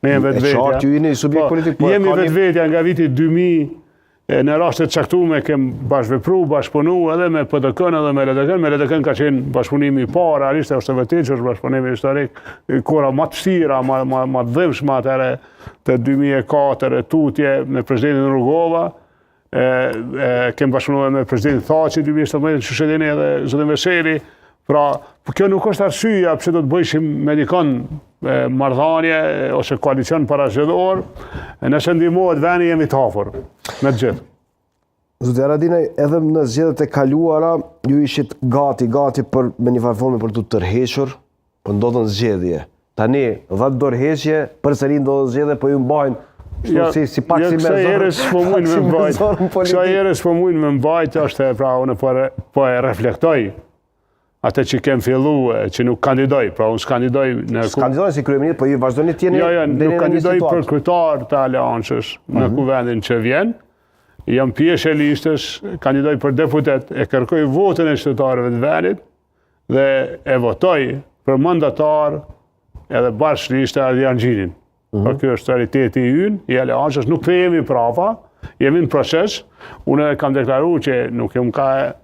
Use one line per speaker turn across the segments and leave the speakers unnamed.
Ne jemi vetvetja. Jemi vetvetja nga viti 2000. Në rastet caktuar kem bashkëvepruar, bashkëpunu edhe me PDK-n edhe me LDK-n. Me LDK-n ka qenë bashkëpunimi i parë, realisht është vërtet që është bashkëpunimi historik, kora më të vështira, më të dhimbshme atëherë të 2004 tutje me presidentin Rugova. Kem bashkëpunuar me presidentin Thaçi 2017, Shushedini edhe zotin Veseli. Pra, kjo nuk është arsyeja pse do të bëjshim me dikon marrëdhënie ose koalicion parazgjedhor, nëse ndihmohet vendi jemi të hapur me të gjithë.
Zoti Haradinaj, edhe në zgjedhjet e kaluara ju ishit gati për me një farë forme për të tërhequr, po ndodhen zgjedhje. Tani 10 dorëheqje, përsëri ndodhen zgjedhje, po ju mbajnë si pak si me
Kësa herës po mujnë me mbajt, është pra unë po e reflektoj atë që kem fillu, që nuk kandidoj, pra unë s'kandidoj në...
S'kandidoj si kryeministër, po ju vazhdoni të jeni...
Jo, nuk kandidoj për kryetar të aleancës në kuvendin që vjen. Jam pjesë e listës, kandidoj për deputet, e kërkoj votën e qytetarëve të vendit dhe e votoj për mandatar edhe bashkë listë Ardian Xhinin. Po kjo është realiteti ynë, i aleancës, nuk themi prapa, jemi në proces. Unë kam deklaruar që nuk jam ka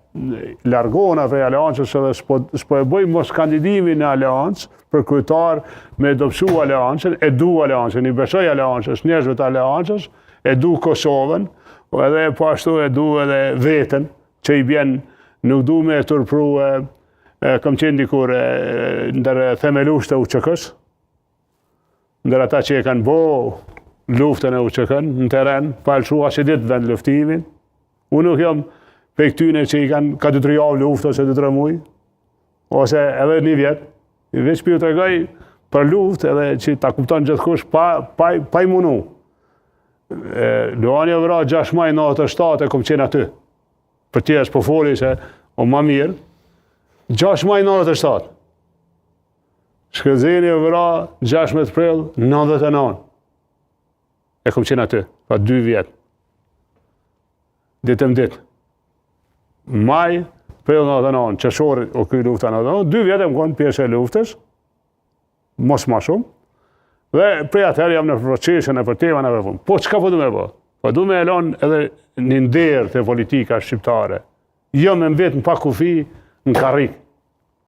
largona prej aleancës edhe s'po e bëj mos kandidimin në aleancë për kryetar me dobësu aleancën, e du aleancën, i besoj aleancës, njerëzve të aleancës, e du Kosovën, edhe po ashtu e du edhe veten, që i bjen, nuk du me turpru, kam qenë dikur ndër themelush të UÇK-s, ndër ata që e kanë bo luftën e UÇK-n në teren, falshu ashe ditë vend luftimin. Unë nuk jam për këtyne që i kanë ka 2-3 javë luftë ose 2-3 muaj, ose edhe 1 vjet, veç për ju të regoj për luftë edhe që ta kupton gjithkush pa i munu. Luani Evra 6 maj 97 e kom qenë aty, për tjesë po foli se o ma mirë, 6 maj 97. Shkëllëzeni Evra 16 prill 99. E kom qenë aty, pa 2 vjet. Ditëm ditë. Maj, prill 99, qeshori o këj lufta 99, 2 vjetë më konë pjesë e luftës, mos ma shumë, dhe prej atëherë jam në procesën e për tema në përpunë. Po, qka po du me bo? Po du me elon edhe një ndërë të politika shqiptare. Jo me mbet në pak kufi në karrik.